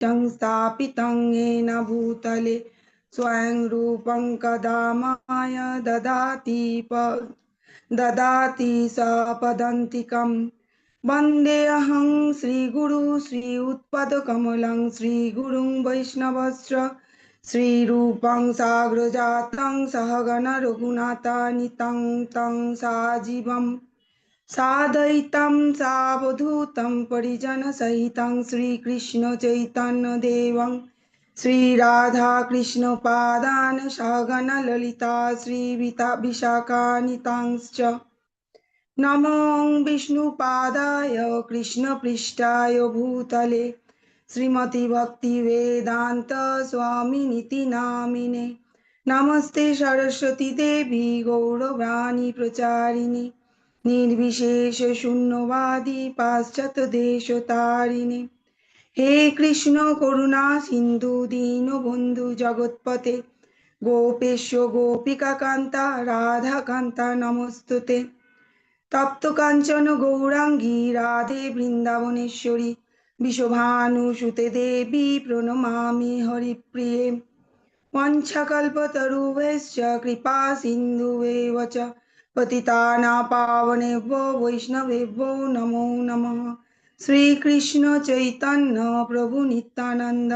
विशिष्टं स्थापितं येन भूतले स्वयं रूपं कदा माया ददाति सपदन्तिकं वन्देऽहं श्रीगुरु श्री उत्पदकमलं श्रीगुरुं वैष्णवश्च श्रीरूपं साग्रजातं सहगण रघुनाथान्वितं तं साजीवं साद्वैतं सावधूतं परिजनसहितं श्रीकृष्ण चैतन्यदेवं श्रीराधाकृष्णपादान् सहगण ललिता विशाखान्वितांश्च नमो विष्णुपादाय कृष्णपृष्ठाय भूतले श्रीमती भक्ति वेदांत स्वामिनिति नामिने नमस्ते सरस्वती देवी गौरवाणी प्रचारिणे निर्विशेष शून्यवादी पाश्चात्य देशतारिणे हे कृष्ण करुणा सिंधु दीनबंधु जगत्पते गोपेश गोपिका कांता राधा कांता नमस्तुते तप्त कांचन गौरांगी राधे वृंदावनेश्वरी विश्वभानुसुते देवी प्रणमामि हरिप्रिये वंशकल्पतरुभ्यश्च कृपा सिन्धुभ्येव च पतितानां पावनेभ्यो वैष्णवेभ्यो नमो नमः। श्रीकृष्ण चैतन्य प्रभु नित्यानंद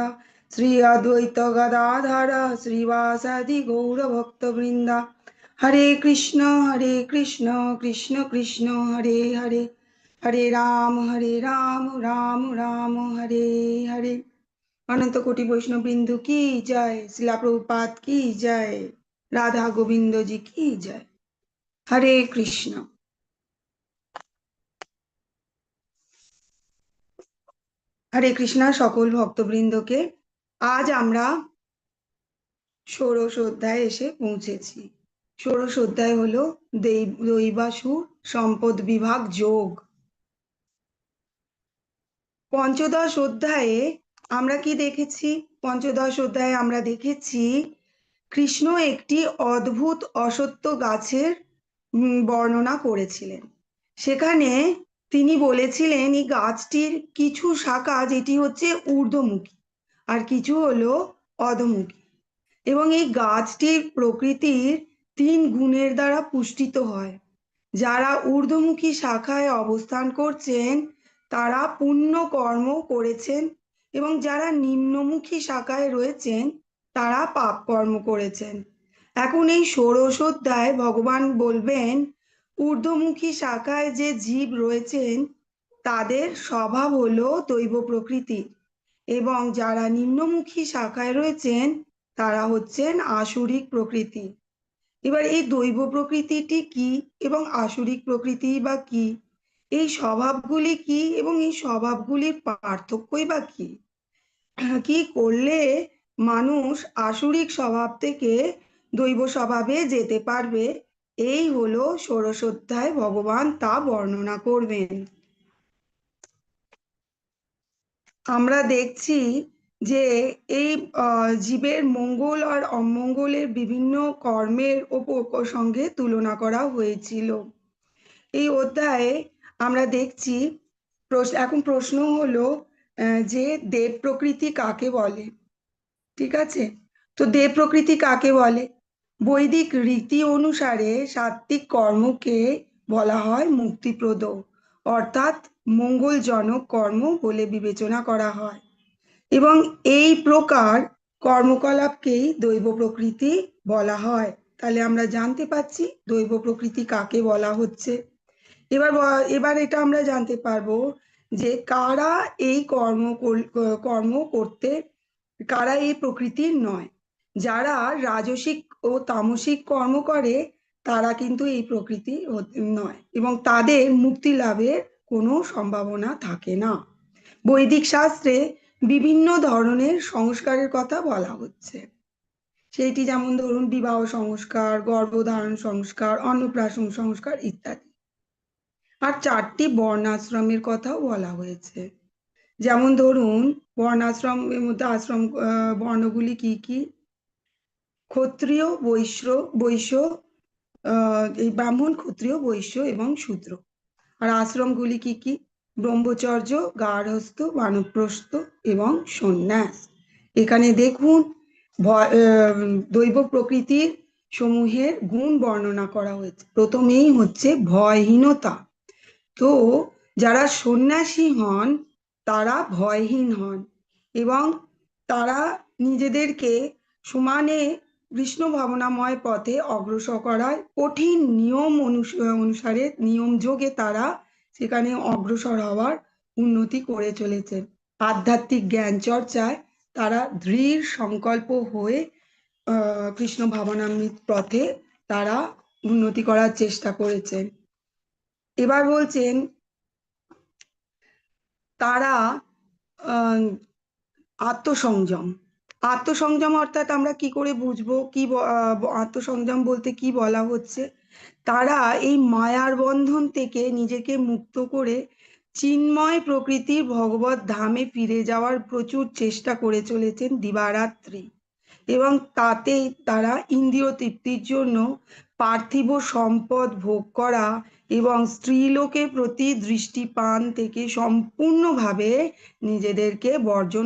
श्री अद्वैत गदाधर श्रीवासादि गौरभक्तवृंद हरे कृष्ण कृष्ण कृष्ण हरे हरे हरे राम राम राम हरे हरे। अनंत कोटि वैष्णव बिंदु की जय। शिला प्रभुपाद की जय। राधा गोविंद जी की जय। हरे कृष्ण। हरे कृष्णा सकल भक्तबृंदके आज আমরা ষোড়শ অধ্যায়ে এসে পৌঁছেছি। ষোড়শ অধ্যায় হলো দৈবাসুর সম্পদ বিভাগ যোগ। পঞ্চদশ অধ্যায়ে আমরা কি দেখেছি? পঞ্চদশ অধ্যায়ে আমরা দেখেছি কৃষ্ণ একটি অদ্ভুত অসত্য গাছের বর্ণনা করেছিলেন। সেখানে তিনি বলেছিলেন এই গাছটির কিছু শাখা যেটি হচ্ছে ঊর্ধ্বমুখী আর কিছু হলো অধোমুখী, এবং এই গাছটির প্রকৃতির 3 গুণের দ্বারা পুষ্টিত হয়। যারা ঊর্ধ্বমুখী শাখায় অবস্থান করছেন তারা পুণ্য কর্ম করেছেন, এবং যারা নিম্নমুখী শাখায় রয়েছেন তারা পাপ কর্ম করেছেন। এখন এই ষোড়শ অধ্যায় ভগবান বলবেন ঊর্ধ্বমুখী শাখায় যে জীব রয়েছেন তাদের স্বভাব হলো দৈব প্রকৃতির, এবং যারা নিম্নমুখী শাখায় রয়েছেন তারা হচ্ছেন আসুরিক প্রকৃতি। এবার এই দৈব প্রকৃতিটি কি এবং আসুরিক প্রকৃতি বা কি, এই স্বভাবগুলি কি এবং এই স্বভাবগুলির পার্থক্যই বা কি, কি করলে মানুষ আসুরিক স্বভাব থেকে দৈব স্বভাবে যেতে পারবে, এই হলো ষোড়শ অধ্যায় ভগবান তা বর্ণনা করবেন। আমরা দেখছি যে এই জীবের মঙ্গল আর অমঙ্গলের বিভিন্ন কর্মের সঙ্গে তুলনা করা হয়েছিল। এই অধ্যায়ে আমরা দেখছি এখন প্রশ্ন হলো যে দেব প্রকৃতি কাকে বলে। ঠিক আছে, তো দেব প্রকৃতি কাকে বলে? বৈদিক রীতি অনুসারে সাত্ত্বিক কর্মকে বলা হয় মুক্তিপ্রদ, অর্থাৎ মঙ্গলজনক কর্ম বলে বিবেচনা করা হয়, এবং এই প্রকার কর্মকলাপকেই দৈব প্রকৃতি বলা হয়। তাহলে আমরা জানতে পাচ্ছি দৈব প্রকৃতি কাকে বলা হচ্ছে। এবার এটা আমরা জানতে পারবো যে কারা এই কর্ম করতে, কারা এই প্রকৃতির নয়। যারা রাজসিক ও তামসিক কর্ম করে তারা কিন্তু এই প্রকৃতি নয়, এবং তাদের মুক্তি লাভের কোনো সম্ভাবনা থাকে না। বৈদিক শাস্ত্রে বিভিন্ন ধরনের সংস্কারের কথা বলা হচ্ছে। সেইটি যেমন ধরুন বিবাহ সংস্কার, গর্ভধারণ সংস্কার, অন্নপ্রাশন সংস্কার ইত্যাদি। আর 4টি বর্ণাশ্রমের কথাও বলা হয়েছে। যেমন ধরুন বর্ণাশ্রমের মধ্যে আশ্রম বর্ণগুলি কি কি? ক্ষত্রিয়, বৈশ্য, এই ব্রাহ্মণ, ক্ষত্রিয়, বৈশ্য এবং শূদ্র। আর আশ্রমগুলি কি কি? ব্রহ্মচর্য, গার্হস্থ্য, বানপ্রস্থ এবং সন্ন্যাস। এখানে দেখুন দৈব প্রকৃতির সমূহের গুণ বর্ণনা করা হয়েছে। প্রথমেই হচ্ছে ভয়হীনতা। তো যারা সন্ন্যাসী হন তারা ভয়হীন হন এবং তারা নিজেদেরকে সমানে কৃষ্ণ ভাবনাময় পথে অগ্রসর করায় কঠিন নিয়ম অনুসারে নিয়ম যোগে তারা সেখানে অগ্রসর হওয়ার উন্নতি করে চলেছে। আধ্যাত্মিক জ্ঞান চর্চায় তারা দৃঢ় সংকল্প হয়ে কৃষ্ণ ভাবনামৃত পথে তারা উন্নতি করার চেষ্টা করেছেন। এবার বলছেন তারা আহ, আত্মসংযম। আত্মসংযম অর্থাৎ আমরা কি করে বুঝবো কি আত্মসংযম বলতে কি বলা হচ্ছে? তারা এই মায়ার বন্ধন থেকে নিজেকে মুক্ত করে চিন্ময় প্রকৃতির ভগবত ধামে ফিরে যাওয়ার প্রচুর চেষ্টা করে চলেছেন দিবারাত্রি। এবং তাতে তারা ইন্দ্রিয় তৃপ্তির জন্য পার্থিব সম্পদ ভোগ করা এবং স্ত্রীলোকের প্রতি দৃষ্টিপান থেকে সম্পূর্ণভাবে নিজেদেরকে বর্জন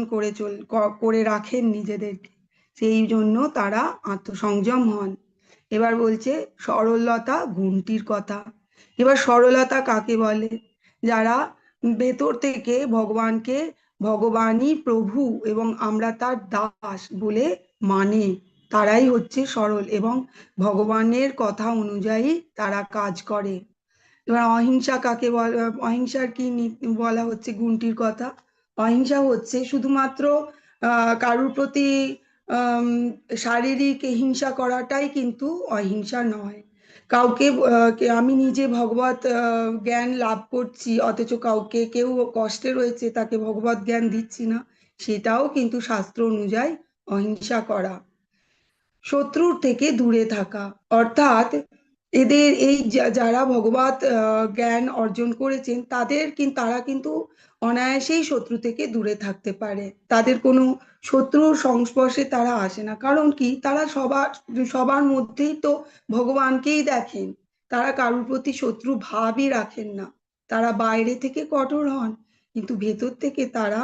করে রাখেন নিজেদেরকে। সেই জন্য তারা আত্মসংযম হন। এবার বলছে সরলতা গুণটির কথা। এবার সরলতা কাকে বলে? যারা ভেতর থেকে ভগবানকে ভগবানই প্রভু এবং আমরা তার দাস বলে মানে, তারাই হচ্ছে সরল এবং ভগবানের কথা অনুযায়ী তারা কাজ করে। এবার অহিংসা কাকে বলা, অহিংসার কি বলা হচ্ছে গুণটির কথা? অহিংসা হচ্ছে শুধুমাত্র কারুর প্রতি আম, শারীরিক হিংসা করাটাই কিন্তু অহিংসা নয়। কাউকে আমি নিজে ভগবত জ্ঞান লাভ করছি অথচ কাউকে কেউ কষ্টে রয়েছে তাকে ভগবত জ্ঞান দিচ্ছি না, সেটাও কিন্তু শাস্ত্র অনুযায়ী অহিংসা করা। শত্রুর থেকে দূরে থাকা অর্থাৎ এদের এই যারা ভগবত জ্ঞান অর্জন করেছেন তারা কিন্তু অনায়াসেই শত্রু থেকে দূরে থাকতে পারে। তাদের কোনো শত্রুর সংস্পর্শে তারা আসে না। কারণ কি? তারা সবার সবার মধ্যেই তো ভগবানকেই দেখেন। তারা কারুর প্রতি শত্রু ভাবই রাখেন না। তারা বাইরে থেকে কঠোর হন কিন্তু ভেতর থেকে তারা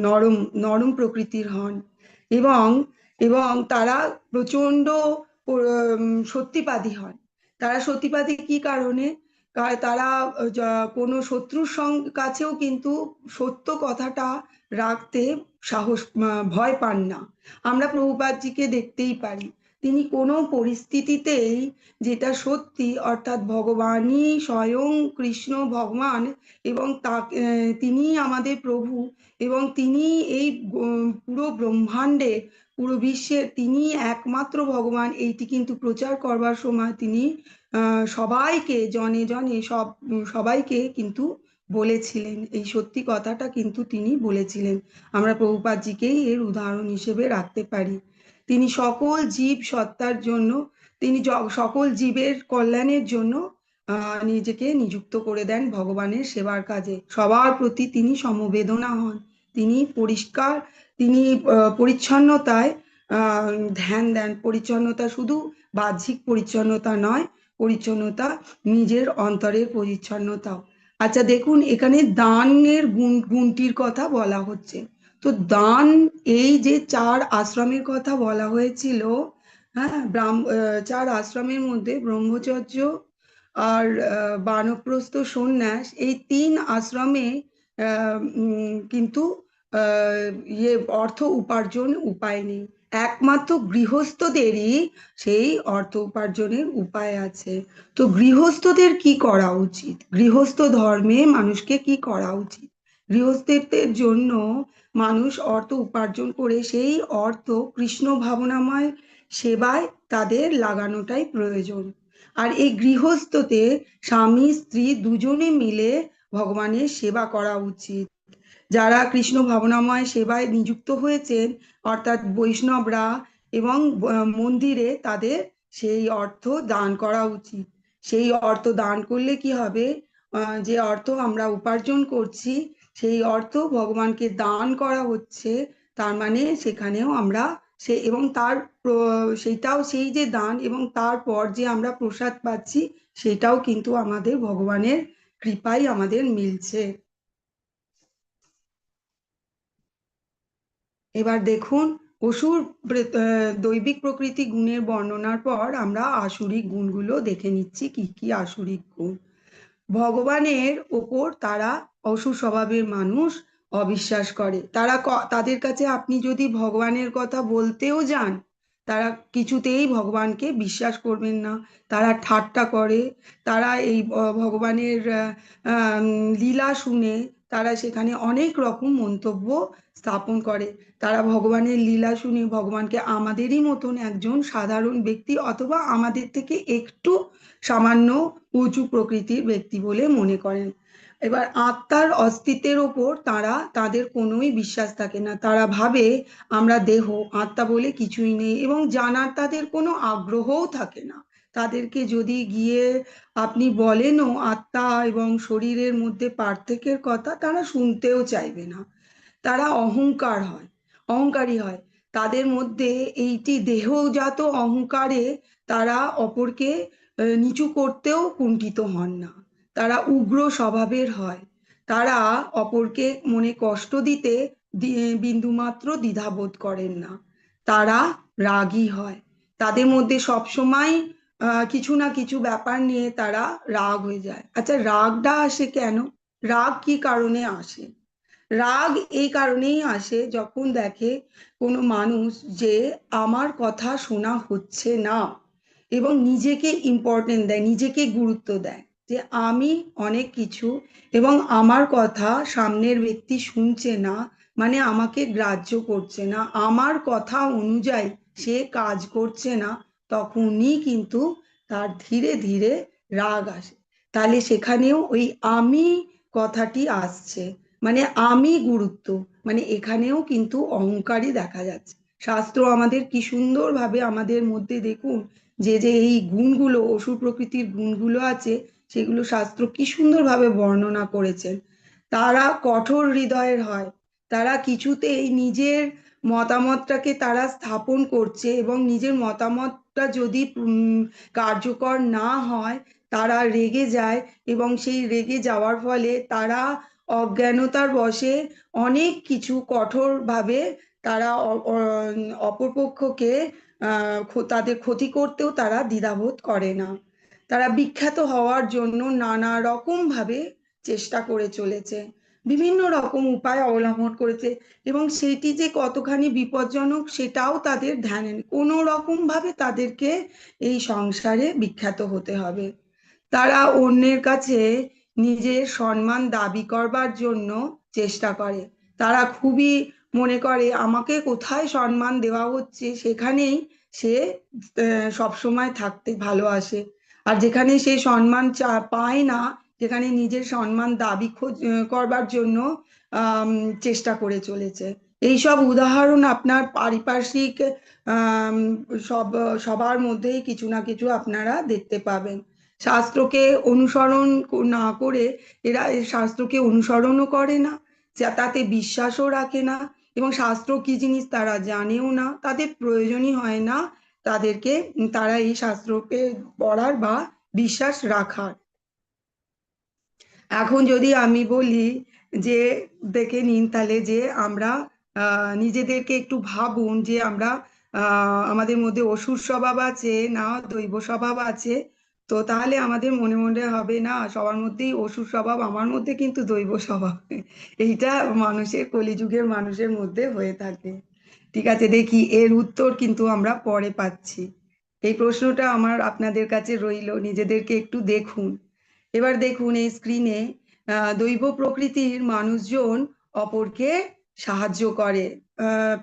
নরম নরম প্রকৃতির হন। এবং এবং তারা প্রচন্ড সত্যিবাদী হয়। তারা সত্যিবাদী কি কারণে? তারা কোনো শত্রুর কাছেও কিন্তু সত্য কথাটা রাখতে ভয় পান না। আমরা প্রভুপাদজিকে দেখতেই পারি, তিনি কোনো পরিস্থিতিতেই যেটা সত্যি অর্থাৎ ভগবানই স্বয়ং কৃষ্ণ ভগবান এবং তিনি আমাদের প্রভু এবং তিনি এই পুরো ব্রহ্মাণ্ডে পুরো বিশ্বের তিনি একমাত্র ভগবান, এইটি কিন্তু প্রচার করবার সময় তিনি সবাইকে জনে জনে সবাইকে কিন্তু বলেছিলেন। এই সত্যি কথাটা কিন্তু তিনি বলেছিলেন। আমরা প্রভুপাদজিকেই এর উদাহরণ হিসেবে রাখতে পারি। তিনি সকল জীব সত্তার জন্য তিনি সকল জীবের কল্যাণের জন্য নিজেকে নিযুক্ত করে দেন ভগবানের সেবার কাজে। সবার প্রতি তিনি সমবেদনা হন। তিনি পরিষ্কার, তিনি পরিচ্ছন্নতায় ধ্যান দেন। পরিচ্ছন্নতা শুধু বাহ্যিক পরিচ্ছন্নতা নয়, পরিচ্ছন্নতা নিজের অন্তরের পরিচ্ছন্নতাও। আচ্ছা দেখুন, এখানে দানের গুণটির কথা বলা হচ্ছে। তো দান, এই যে চার আশ্রমের কথা বলা হয়েছিল, হ্যাঁ, চার আশ্রমের মধ্যে ব্রহ্মচর্য আর বানপ্রস্থ, সন্ন্যাস, এই তিন আশ্রমে কিন্তু আহ, ইয়ে অর্থ উপার্জন উপায় নেই। একমাত্র গৃহস্থদেরই সেই অর্থ উপার্জনের উপায় আছে। তো গৃহস্থদের কি করা উচিত? গৃহস্থ ধর্মে মানুষকে কি করা উচিত? গৃহস্থদের জন্য মানুষ অর্থ উপার্জন করে সেই অর্থ কৃষ্ণ ভাবনাময় সেবায় তাদের লাগানোটাই প্রয়োজন। আর এই গৃহস্থতে স্বামী স্ত্রী দুজনে মিলে ভগবানের সেবা করা উচিত। যারা কৃষ্ণ ভাবনাময় সেবায় নিযুক্ত হয়েছেন অর্থাৎ বৈষ্ণবরা এবং মন্দিরে তাদের সেই অর্থ দান করা উচিত। সেই অর্থ দান করলে কি হবে? যে অর্থ আমরা উপার্জন করছি সেই অর্থ ভগবানকে দান করা হচ্ছে। তার মানে সেখানেও আমরা এবং সেইটাও সেই যে দান এবং তারপর যে আমরা প্রসাদ পাচ্ছি সেটাও কিন্তু আমাদের ভগবানের কৃপাই আমাদের মিলছে। এবার দেখুন, অসুর দৈবিক প্রকৃতি গুণের বর্ণনার পর আমরা আসুরিক গুণগুলো দেখে নিচ্ছি, কি কি আসুরিক গুণ। ভগবানের ওপর তারা, অসুর স্বভাবের মানুষ, অবিশ্বাস করে। তারা তাদের কাছে আপনি যদি ভগবানের কথা বলতেও যান, তারা কিছুতেই ভগবানকে বিশ্বাস করবেন না। তারা ঠাট্টা করে। তারা এই ভগবানের লীলা শুনে তারা সেখানে অনেক রকম মন্তব্য স্থাপন করে। তারা ভগবানের লীলা শুনে ভগবানকে আমাদেরই মতন একজন সাধারণ ব্যক্তি অথবা আমাদের থেকে একটু সামান্য উঁচু প্রকৃতির ব্যক্তি বলে মনে করেন। এবার আত্মার অস্তিত্বের ওপর তাদের কোনোই বিশ্বাস থাকে না। তারা ভাবে আমরা দেহ, আত্মা বলে কিছুই নেই, এবং জানার তাদের কোনো আগ্রহও থাকে না। তাদেরকে যদি গিয়ে আপনি বলেনও আত্মা এবং শরীরের মধ্যে পার্থক্যের কথা, তারা শুনতেও চাইবে না। তারা অহংকারী হয়। তাদের মধ্যে এইটি দেহজাত অহংকারে তারা অপরকে নিচু করতেও কুণ্ঠিত হন না। তারা উগ্র স্বভাবের হয়। তারা অপরকে মনে কষ্ট দিতে বিন্দুমাত্র দ্বিধাবোধ করেন না। তারা রাগী হয়। তাদের মধ্যে সবসময় কিছু না কিছু ব্যাপার নিয়ে তারা রাগ হয়ে যায়। আচ্ছা, রাগটা আসে কেন? রাগ কি কারণে আসে? রাগ এই কারণেই আসে যখন দেখে কোনো মানুষ যে আমার কথা শোনা হচ্ছে না, এবং নিজেকে ইম্পর্টেন্ট দেয়, নিজেকে গুরুত্ব দেয় যে আমি অনেক কিছু, এবং আমার কথা সামনের ব্যক্তি শুনছে না, মানে আমাকে গ্রাহ্য করছে না, আমার কথা অনুযায়ী সে কাজ করছে না। তখনই কিন্তু তার ধীরে ধীরে রাগ আসে। তাহলে সেখানেও ওই আমি কথাটি আসছে, মানে আমি গুরুত্ব, মানে এখানেও কিন্তু অহংকারই দেখা যাচ্ছে। শাস্ত্র আমাদের কি সুন্দরভাবে আমাদের মধ্যে দেখুন, যে যে এই গুণগুলো, অসুর প্রকৃতির গুণগুলো আছে, সেগুলো শাস্ত্র কি সুন্দরভাবে বর্ণনা করেছেন। তারা কঠোর হৃদয়ের হয়। তারা কিছুতেই নিজের মতামতটাকে তারা স্থাপন করছে, এবং নিজের মতামতটা যদি কার্যকর না হয়, তারা রেগে যায়, এবং সেই রেগে যাওয়ার ফলে তারা অজ্ঞানতার বশে অনেক কিছু কঠোরভাবে তারা অপরপক্ষকে তাদের ক্ষতি করতেও তারা দ্বিধাবোধ করে না। তারা বিখ্যাত হওয়ার জন্য নানা রকম ভাবে চেষ্টা করে চলেছে, বিভিন্ন রকম উপায় অবলম্বন করেছে, এবং সেটি যে কতখানি বিপজ্জনক সেটাও তাদের ধ্যানে নেই। কোনো রকম ভাবে তাদেরকে এই সংসারে বিখ্যাত হতে হবে। তারা অন্যের কাছে নিজের সম্মান দাবি করবার জন্য চেষ্টা করে। তারা খুবই মনে করে আমাকে কোথায় সম্মান দেওয়া হচ্ছে সেখানেই সে সবসময় থাকতে ভালোবাসে। আর যেখানে সে সম্মান পায় না, যেখানে নিজের সম্মান দাবি করবার জন্য আম, চেষ্টা করে চলেছে। এইসব উদাহরণ আপনার পারিপার্শ্বিক আম, সব সবার মধ্যেই কিছু না কিছু আপনারা দেখতে পাবেন। শাস্ত্রকে অনুসরণ না করে এরা এই শাস্ত্রকে অনুসরণও করে না, তাতে বিশ্বাসও রাখে না, এবং শাস্ত্র কি জিনিস তারা জানেও না, তাদের প্রয়োজনই হয় না তাদেরকে, তারা এই শাস্ত্রকে পড়ার বা বিশ্বাস রাখার। এখন যদি আমি বলি যে দেখে নিন তাহলে, যে আমরা নিজেদেরকে একটু ভাবুন যে আমরা আমাদের মধ্যে অসুর স্বভাব আছে না দৈব স্বভাব আছে। তো তাহলে আমাদের মনে মনে হবে না সবার মধ্যেই অসুর স্বভাব, আমার মধ্যে কিন্তু দৈব স্বভাব। এইটা মানুষের, কলিযুগের মানুষের মধ্যে হয়ে থাকে। ঠিক আছে, দেখি এর উত্তর কিন্তু আমরা পরে পাচ্ছি। এই প্রশ্নটা আমার আপনাদের কাছে রইলো, নিজেদেরকে একটু দেখুন। এবার দেখুন এই স্ক্রিনে, দৈব প্রকৃতির মানুষজন অপরকে সাহায্য করে,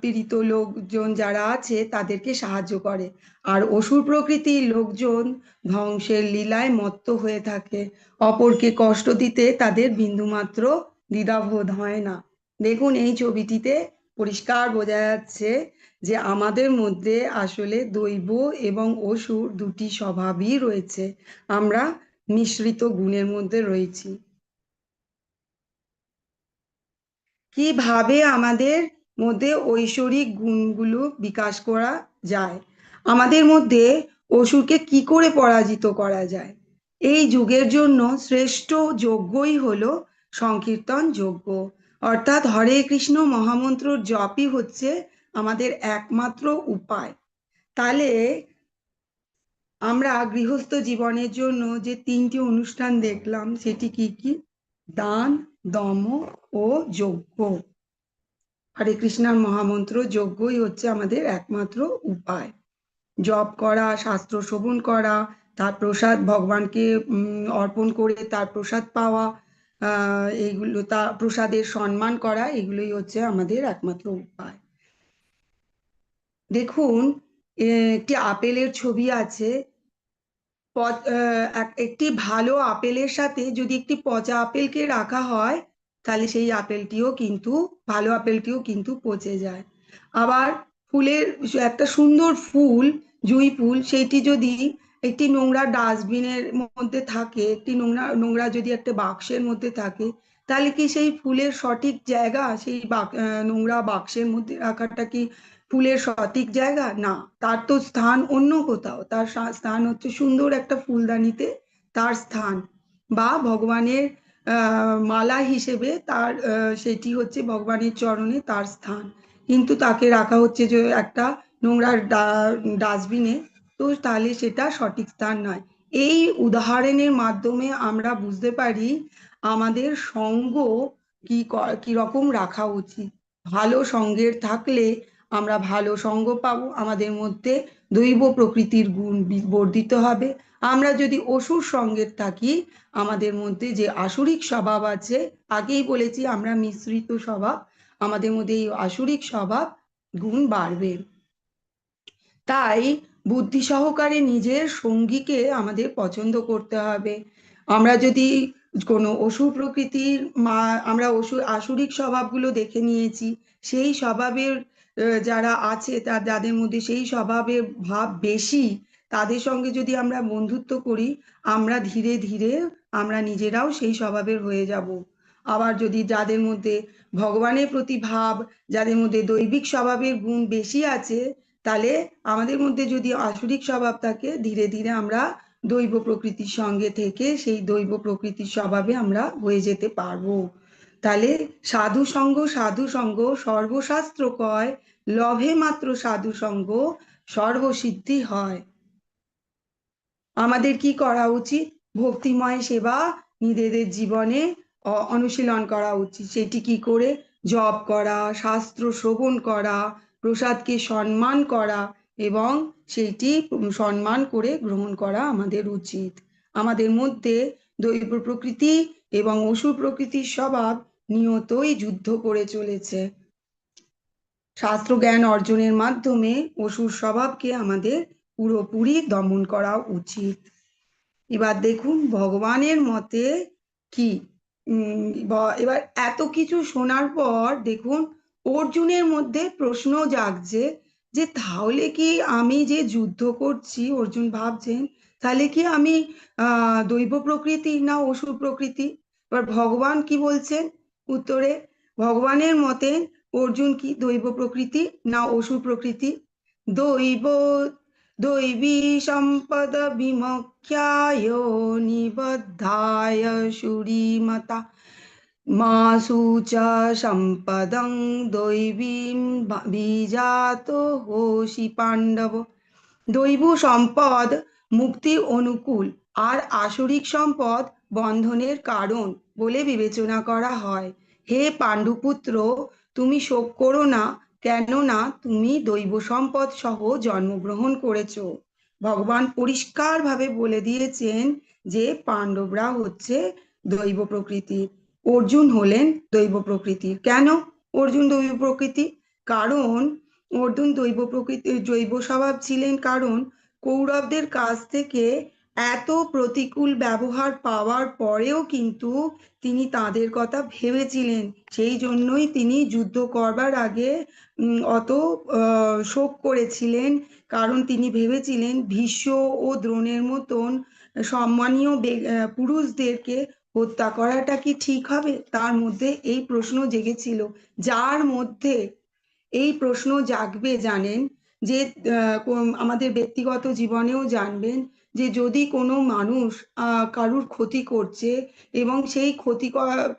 পীড়িত লোকজন যারা আছে তাদেরকে সাহায্য করে। আর অসুর প্রকৃতির লোকজন ধ্বংসের লীলায় মত্ত হয়ে থাকে। অপরকে কষ্ট দিতে তাদের বিন্দুমাত্র দ্বিধাবোধ হয় না। দেখুন এই ছবিটিতে পরিষ্কার বোঝা যাচ্ছে যে আমাদের মধ্যে আসলে দৈব এবং অসুর দুটি স্বভাবই রয়েছে। আমরা মিশ্রিত গুণের মধ্যে রয়েছি। কিভাবে আমাদের মধ্যে ঐশ্বরিক গুণগুলো বিকাশ করা যায়, আমাদের মধ্যে অসুরকে কি করে পরাজিত করা যায়? এই যুগের জন্য শ্রেষ্ঠ যজ্ঞই হলো সংকীর্তন যজ্ঞ, অর্থাৎ হরে কৃষ্ণ মহামন্ত্র জপই হচ্ছে আমাদের একমাত্র উপায়। তাহলে আমরা গৃহস্থ জীবনের জন্য যে তিনটি অনুষ্ঠান দেখলাম সেটি কি কি? দান, দম ও যজ্ঞ। হরে কৃষ্ণার মহামন্ত্র যজ্ঞই হচ্ছে আমাদের একমাত্র উপায়। জপ করা, শাস্ত্র শ্রবণ করা, তার প্রসাদ ভগবানকে অর্পণ করে তার প্রসাদ পাওয়া, এইগুলো তার প্রসাদের সম্মান করা, এগুলোই হচ্ছে আমাদের একমাত্র উপায়। দেখুন, একটি আপেলের ছবি আছে। একটি ভালো আপেলের সাথে যদি একটি পচা আপেলকে রাখা হয়, তাহলে সেই আপেলটিও কিন্তু, ভালো আপেলটিও কিন্তু পচে যায়। আবার ফুলের, একটা সুন্দর ফুল, জুঁই ফুল, সেইটি যদি একটি নোংরা ডাস্টবিনের মধ্যে থাকে, একটি নোংরা নোংরা যদি একটা বাক্সের মধ্যে থাকে, তাহলে কি সেই ফুলের সঠিক জায়গা সেই নোংরা বাক্সের মধ্যে রাখাটা কি ফুলের সঠিক জায়গা? না, তার তো স্থান অন্য কোথাও। তার স্থান হচ্ছে সুন্দর একটা ফুলদানিতে, তার স্থান, বা ভগবানের মালা হিসেবে তার, সেটি হচ্ছে ভগবানের চরণে তার স্থান। কিন্তু তাকে রাখা হচ্ছে যে একটা নোংরা ডাস্টবিনে, তো তাহলে সেটা সঠিক স্থান নয়। এই উদাহরণের মাধ্যমে আমরা বুঝতে পারি আমাদের সঙ্গ কি রকম রাখা উচিত। ভালো সঙ্গের থাকলে আমরা ভালো সঙ্গ পাবো, আমাদের মধ্যে দৈব প্রকৃতির গুণ বর্ধিত হবে। আমরা যদি অসুর সঙ্গের থাকি, আমাদের মধ্যে যে আসুরিক স্বভাব আছে, আগেই বলেছি আমরা মিশ্রিত স্বভাব, আমাদের মধ্যে এই আসুরিক স্বভাব গুণ বাড়বে। তাই বুদ্ধি সহকারে নিজের সঙ্গীকে আমাদের পছন্দ করতে হবে। আমরা যদি কোনো অসুর প্রকৃতির আমরা আসুরিক স্বভাবগুলো দেখে নিয়েছি, সেই স্বভাবের যারা আছে, যাদের মধ্যে সেই স্বভাবের ভাব বেশি, তাদের সঙ্গে যদি আমরা বন্ধুত্ব করি, আমরা ধীরে ধীরে আমরা নিজেরাও সেই স্বভাবের হয়ে যাব। আবার যদি যাদের মধ্যে ভগবানের প্রতি ভাব, যাদের মধ্যে দৈবিক স্বভাবের গুণ বেশি আছে, তাহলে আমাদের মধ্যে যদি আসুরিক স্বভাব থাকে, ধীরে ধীরে আমরা দৈব প্রকৃতির সঙ্গে থেকে সেই দৈব প্রকৃতির স্বভাবে আমরা হয়ে যেতে পারবো। তাহলে সাধু সঙ্গ সর্বশাস্ত্র কয়, লভে মাত্র সাধু সঙ্গ সর্বসিদ্ধি হয়। আমাদের কি করা উচিত? ভক্তিময় সেবা নিজেদের জীবনে অনুশীলন করা উচিত। সেটি কি করে? জপ করা, শাস্ত্র শ্রবণ করা, প্রসাদকে সম্মান করা, এবং সেইটি সম্মান করে গ্রহণ করা আমাদের উচিত। আমাদের মধ্যে দৈব প্রকৃতি এবং অসুর প্রকৃতির স্বভাব নিয়তই যুদ্ধ করে চলেছে। শাস্ত্র জ্ঞান অর্জনের মাধ্যমে অসুর স্বভাবকে আমাদের পুরোপুরি দমন করা উচিত। এবার দেখুন ভগবানের মতে কি। এবার এত কিছু শোনার পর দেখুন অর্জুনের মধ্যে প্রশ্ন জাগছে, যে তাহলে কি আমি যে যুদ্ধ করছি, অর্জুন ভাবছেন, তাহলে কি আমি দৈব প্রকৃতি না অসুর প্রকৃতি? এবার ভগবান কি বলছেন উত্তরে? ভগবানের মতে অর্জুন কি দৈব প্রকৃতি না অসুর প্রকৃতি? দৈব দৈবী সম্পদ বিমুখ্যায় নিবদ্ধায় সুরিমতা মাসু চ সম্পদং দৈবীম বিজাত হোসি পাণ্ডব। দৈব সম্পদ মুক্তির অনুকূল, আর আসরিক সম্পদ বন্ধনের কারণ বলে বিবেচনা করা হয়। হে পাণ্ডুপুত্র, তুমি শোক করো না, কেননা তুমি দৈব সম্পদ সহ জন্মগ্রহণ করেছো। ভগবান পরিষ্কারভাবে বলে দিয়েছেন যে পাণ্ডবরা হচ্ছে দৈব প্রকৃতির, অর্জুন হলেন দৈব প্রকৃতির। কেন অর্জুন দৈব প্রকৃতি? কারণ অর্জুন দৈব প্রকৃতির জৈব স্বভাব ছিলেন, কারণ কৌরবদের কাছ থেকে এত প্রতিকূল ব্যবহার পাওয়ার পরেও কিন্তু তিনি তাদের কথা ভেবেছিলেন। সেই জন্যই তিনি যুদ্ধ করবার আগে অত শোক করেছিলেন, কারণ তিনি ভেবেছিলেন ভীষ্ম ও দ্রোণের মতন সম্মানীয় পুরুষদেরকে হত্যা করাটা কি ঠিক হবে? তার মধ্যে এই প্রশ্ন জেগেছিল। যার মধ্যে এই প্রশ্ন জাগবে, জানেন যে আমাদের ব্যক্তিগত জীবনেও জানবেন যে যদি কোনো মানুষ কারুর ক্ষতি করছে এবং সেই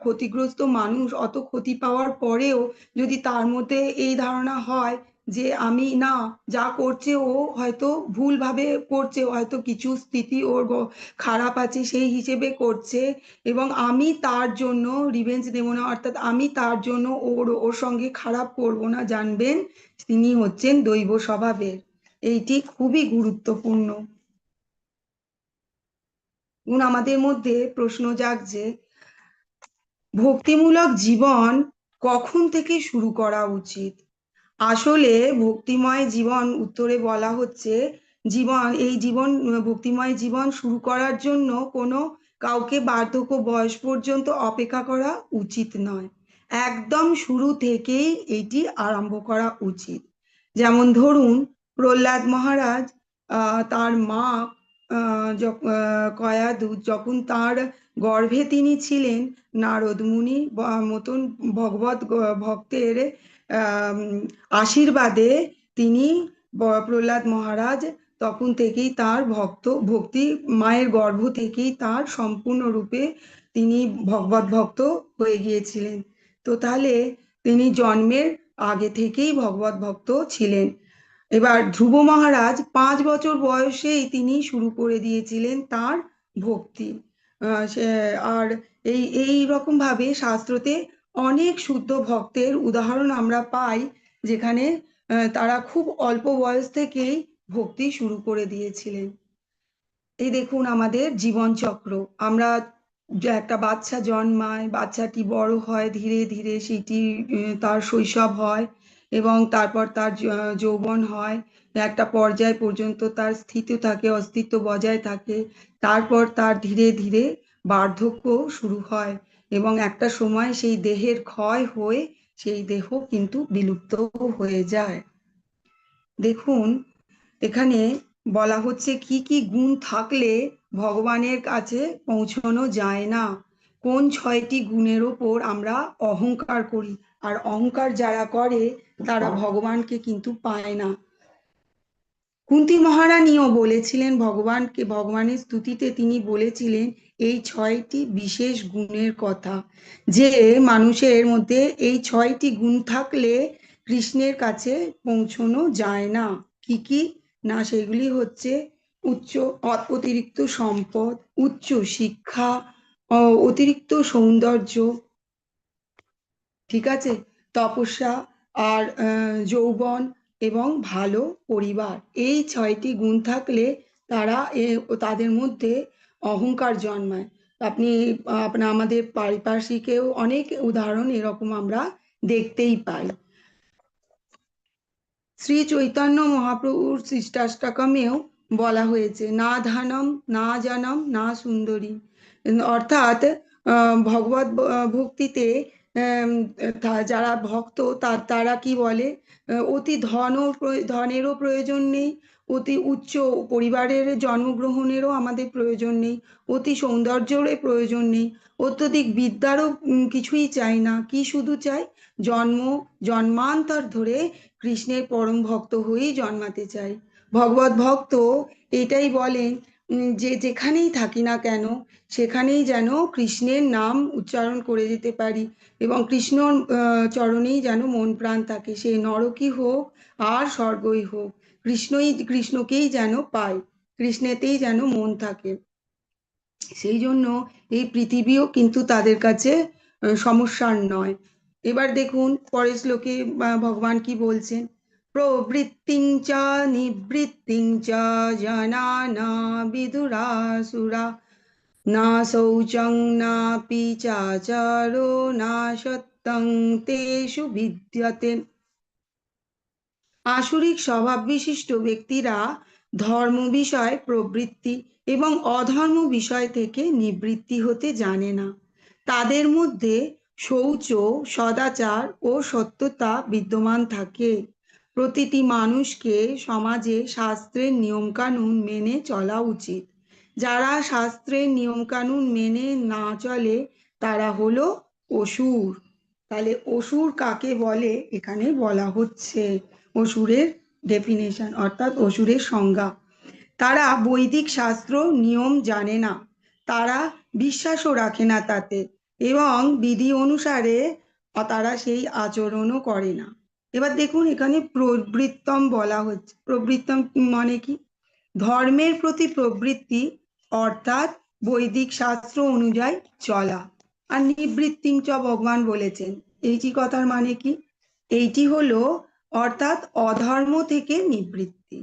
ক্ষতিগ্রস্ত মানুষ অত ক্ষতি পাওয়ার পরেও যদি তার মধ্যে এই ধারণা হয় যে আমি না, যা করছে ও হয়তো ভুলভাবে করছে, হয়তো কিছু স্থিতি ওর খারাপ আছে সেই হিসেবে করছে, এবং আমি তার জন্য রিভেঞ্জ নেব না, অর্থাৎ আমি তার জন্য ওর ওর সঙ্গে খারাপ করব না, জানবেন তিনি হচ্ছেন দৈব স্বভাবের। এইটি খুবই গুরুত্বপূর্ণ। আমাদের মধ্যে প্রশ্ন জাগছে, ভক্তিমূলক জীবন কখন থেকে শুরু করা উচিত? আসলে ভক্তিময় জীবন উত্তরে বলা হচ্ছে, ভক্তিময় জীবন শুরু করার জন্য কোনো কাউকে বার্ধক্য বয়স পর্যন্ত অপেক্ষা করা উচিত নয়। একদম শুরু থেকেই এটি আরম্ভ করা উচিত। যেমন ধরুন, প্রহ্লাদ মহারাজ তার মা কয়াদু যখন তার গর্ভে তিনি ছিলেন, নারদ মুনি মতন ভগবত ভক্তের আম, আশীর্বাদে তিনি প্রহ্লাদ মহারাজ তখন থেকেই তার ভক্তি, মায়ের গর্ভ থেকেই তার সম্পূর্ণরূপে তিনি ভগবত ভক্ত হয়ে গিয়েছিলেন। তো তাহলে তিনি জন্মের আগে থেকেই ভগবত ভক্ত ছিলেন। এবার ধ্রুব মহারাজ 5 বছর বয়সেই তিনি শুরু করে দিয়েছিলেন তার ভক্তি। আর এই রকম ভাবে শাস্ত্রতে অনেক শুদ্ধ ভক্তের উদাহরণ আমরা পাই, যেখানে তারা খুব অল্প বয়স থেকেই ভক্তি শুরু করে দিয়েছিলেন। এই দেখুন আমাদের জীবন চক্র, আমরা যে একটা বাচ্চা জন্মায়, বাচ্চাটি বড় হয়, ধীরে ধীরে সেটি তার শৈশব হয় এবং তারপর তার যৌবন হয়, একটা পর্যায় পর্যন্ত তার স্থিতি থাকে, অস্তিত্ব বজায় থাকে, তারপর তার ধীরে ধীরে বার্ধক্য শুরু হয় এবং একটা সময় সেই দেহের ক্ষয় হয়ে সেই দেহ কিন্তু বিলুপ্ত হয়ে যায়। দেখুন এখানে বলা হচ্ছে কি কি গুণ থাকলে ভগবানের কাছে পৌঁছানো যায় না। কোন 6টি গুণের ওপর আমরা অহংকার করি, আর অহংকার যারা করে তারা ভগবানকে কিন্তু পায় না। কুন্তী মহারানীও বলেছিলেন ভগবানকে, ভগবানের স্তুতিতে তিনি বলেছিলেন এই 6টি বিশেষ গুণের কথা, যে মানুষের মধ্যে এই 6টি গুণ থাকলে কৃষ্ণের কাছে পৌঁছানো যায় না। কি কি না, সেগুলি হচ্ছে উচ্চ অতিরিক্ত সম্পদ, উচ্চ শিক্ষা, অতিরিক্ত সৌন্দর্য, ঠিক আছে, তপস্যা, আর যৌবন এবং ভালো পরিবার। এই 6টি গুণ থাকলে তাদের মধ্যে অহংকার জন্মায়। আপনি আমাদের পারিপার্শ্বিকেও অনেক উদাহরণ এরকম আমরা দেখতেই পাই। শ্রী চৈতন্য মহাপ্রভুর শিষ্টাষ্টকমেও বলা হয়েছে, না ধানম না জানম না সুন্দরী, অর্থাৎ ভগবত ভক্তিতে যারা ভক্ত তারা কি বলে, অতি ধনেরও প্রয়োজন নেই, অতি উচ্চ পরিবারের জন্মগ্রহণেরও আমাদের প্রয়োজন নেই, অতি সৌন্দর্যেরও প্রয়োজন নেই, অত্যধিক বিদ্যারও কিছুই চাই না। কি শুধু চাই, জন্মান্তর ধরে কৃষ্ণের পরম ভক্ত হয়েই জন্মাতে চাই। ভগবত ভক্ত এটাই বলেন, যে যেখানেই থাকি না কেন সেখানেই যেন কৃষ্ণের নাম উচ্চারণ করে যেতে পারি এবং কৃষ্ণ চরণেই যেন মন প্রাণ থাকে, সে নরকই হোক আর স্বর্গই হোক, কৃষ্ণকেই যেন পাই, কৃষ্ণেতেই যেন মন থাকে। সেই জন্য এই পৃথিবীও কিন্তু তাদের কাছে সমস্যার নয়। এবার দেখুন পরের শ্লোকে ভগবান কি বলছেন, প্রবৃত্তিং চ নিবৃত্তিং চ জনানা বিদুরাসুরা, না শৌচং নাপি চাচারো না সত্যং তেষু বিদ্যতে। আসুরিক স্বভাব বিশিষ্ট ব্যক্তিরা ধর্ম বিষয় প্রবৃত্তি এবং অধর্ম বিষয় থেকে নিবৃত্তি হতে জানে না। তাদের মধ্যে শৌচ, সদাচার ও সত্যতা বিদ্যমান থাকে। প্রতিটি মানুষকে সমাজে শাস্ত্রের নিয়মকানুন মেনে চলা উচিত। যারা শাস্ত্রের নিয়মকানুন মেনে না চলে তারা হলো অসুর। তাহলে অসুর কাকে বলে এখানে বলা হচ্ছে, অসুরের ডেফিনেশন অর্থাৎ অসুরের সংজ্ঞা। তারা বৈদিক শাস্ত্র নিয়ম জানে না, তারা বিশ্বাসও রাখে না তাতে, এবং বিধি অনুসারে তারা সেই আচরণও করে না। এবার দেখুন, এখানে প্রবৃত্তম বলা হচ্ছে। প্রবৃত্তম মানে কি? ধর্মের প্রতি প্রবৃত্তি, অর্থাৎ বৈদিক শাস্ত্র অনুযায়ী চলা। আর নিবৃত্তিঞ্চ ভগবান বলেছেন, এইটি কথার মানে কি? এইটি হলো অর্থাৎ অধর্ম থেকে নিবৃত্তি।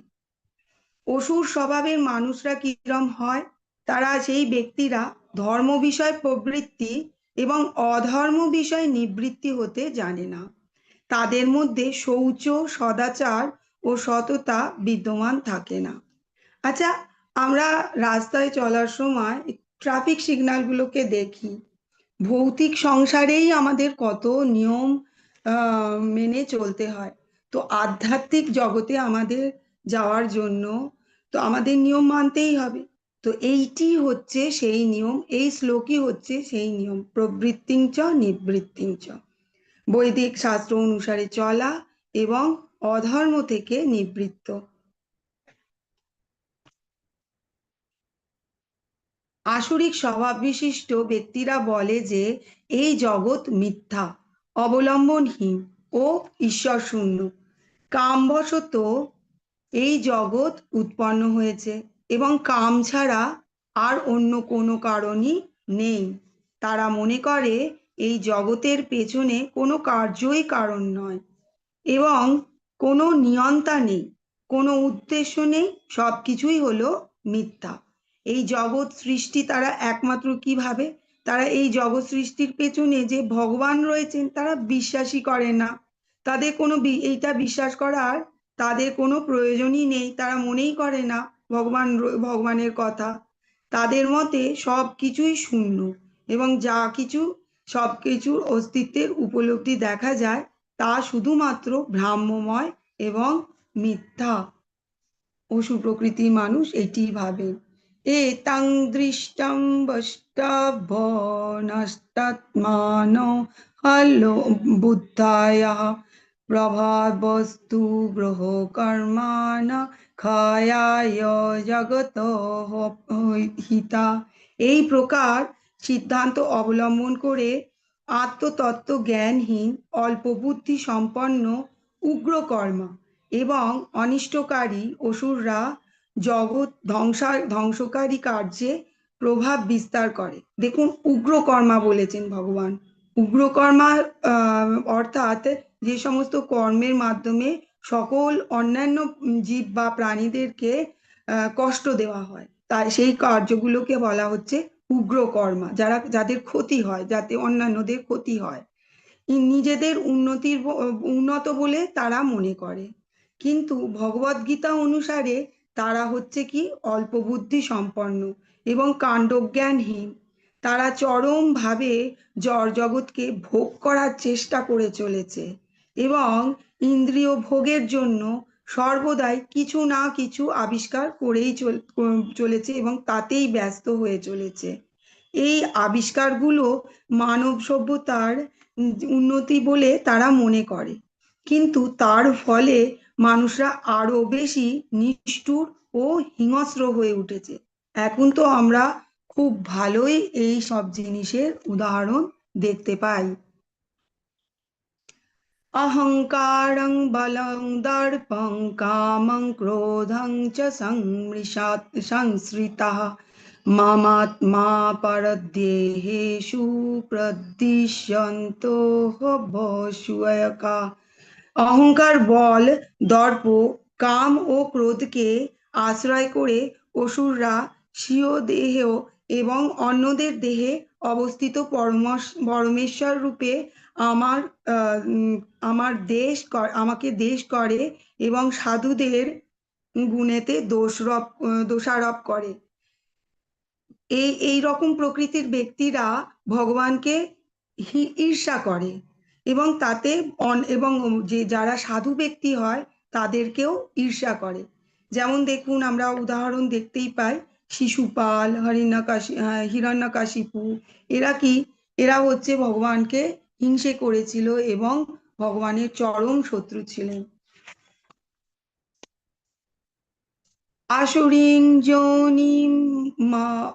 অসুর স্বভাবের মানুষরা কিরম হয়? তারা, সেই ব্যক্তিরা ধর্ম বিষয় প্রবৃত্তি এবং অধর্ম বিষয় নিবৃত্তি হতে জানে না। তাদের মধ্যে শৌচ, সদাচার ও সততা বিদ্যমান থাকে না। আচ্ছা, আমরা রাস্তায় চলার সময় ট্রাফিক সিগন্যালগুলোকে দেখি। ভৌতিক সংসারেই আমাদের কত নিয়ম মেনে চলতে হয়। তো আধ্যাত্মিক জগতে আমাদের যাওয়ার জন্য তো আমাদের নিয়ম মানতেই হবে। তো এইটি হচ্ছে সেই নিয়ম, এই শ্লোকই হচ্ছে সেই নিয়ম, প্রবৃত্তিঞ্চ নিবৃত্তিঞ্চ। বৈদিক শাস্ত্র অনুসারে চলা এবং অধর্ম থেকে নিবৃত্ত। আসরিক স্বভাব বিশিষ্ট ব্যক্তিরা বলে যে এই জগৎ মিথ্যা, অবলম্বনহীন ও ঈশ্বর শূন্য। কামবশত এই জগৎ উৎপন্ন হয়েছে এবং কাম ছাড়া আর অন্য কোনো কারণই নেই। তারা মনে করে এই জগতের পেছনে কোনো কার্যই কারণ নয় এবং কোনো নিয়ন্তা নেই, কোনো উদ্দেশ্য নেই, সব কিছুই হলো মিথ্যা। এই জগৎ সৃষ্টি তারা একমাত্র কিভাবে, তারা এই জগৎ সৃষ্টির পেছনে যে ভগবান রয়েছেন তারা বিশ্বাসই করে না। তাদের কোনো এইটা বিশ্বাস করার তাদের কোনো প্রয়োজনই নেই, তারা মনেই করে না ভগবানের কথা। তাদের মতে সব কিছুই শূন্য এবং যা কিছু, সব কিছুর অস্তিত্বের উপলব্ধি দেখা যায় তা শুধুমাত্র ভ্রাম্যময় এবং মিথ্যা। পশু প্রকৃতির মানুষ এটি ভাবে। এতাং দৃষ্টং বষ্টভ্যনস্তাত্মান হলো বুদ্ধায়া প্রভাবস্তু গ্রহ কর্মান ক্ষয়ায় জগত হিতা। এই প্রকার সিদ্ধান্ত অবলম্বন করে আত্মতত্ত্ব জ্ঞানহীন, অল্প বুদ্ধি সম্পন্ন, উগ্রকর্মা এবং অনিষ্টকারী অসুররা জগৎ ধ্বংসকারী কার্যে প্রভাব বিস্তার করে। দেখুন, উগ্রকর্মা বলেছেন ভগবান। উগ্রকর্মা অর্থাৎ যে সমস্ত কর্মের মাধ্যমে সকল অন্যান্য জীব বা প্রাণীদেরকে কষ্ট দেওয়া হয়, তাই সেই কার্যগুলোকে বলা হচ্ছে উগ্রকর্মা, যাদের ক্ষতি হয়, যাতে অন্যান্যদের ক্ষতি হয়, নিজেদের উন্নত বলে তারা মনে করে। কিন্তু ভগবদ গীতা অনুসারে তারা হচ্ছে কি অল্প বুদ্ধি সম্পন্ন এবং কাণ্ডজ্ঞানহীন। তারা চরমভাবে জড় জগৎকে ভোগ করার চেষ্টা করে চলেছে এবং ইন্দ্রিয় ভোগের জন্য সর্বদাই কিছু না কিছু আবিষ্কার করেই চলেছে এবং তাতেই ব্যস্ত হয়ে চলেছে। এই আবিষ্কারগুলো মানব সভ্যতার উন্নতি বলে তারা মনে করে, কিন্তু তার ফলে মানুষরা আরো বেশি নিষ্ঠুর ও হিংস্র হয়ে উঠেছে। এখন তো আমরা খুব ভালোই এই সব জিনিসের উদাহরণ দেখতে পাই। অহংকারং বলং দর্পং কামং ক্রোধং চ সংশ্রিতাঃ মামাত্মা পরদেহেষু প্রদ্বিষন্তঃ বসুয়কা। অহংকার, বল, দর্প, কাম ও ক্রোধকে আশ্রয় করে অসুররা স্বীয় দেহ এবং অন্যদের দেহে অবস্থিত পরমেশ্বর রূপে আমার আমার আমাকে দেশ করে এবং সাধুদের গুণেতে দোষারোপ করে। এই রকম প্রকৃতির ব্যক্তিরা ভগবানকে ঈর্ষা করে এবং তাতে এবং যে যারা সাধু ব্যক্তি হয় তাদেরকেও ঈর্ষা করে। যেমন দেখুন, আমরা উদাহরণ দেখতেই পাই, শিশুপাল, হিরণ্যকাশিপু, এরা কি, এরা হচ্ছে ভগবানকে হিংসে করেছিল এবং ভগবানের চরম শত্রু ছিলেন। আসুরিং যোনিম মা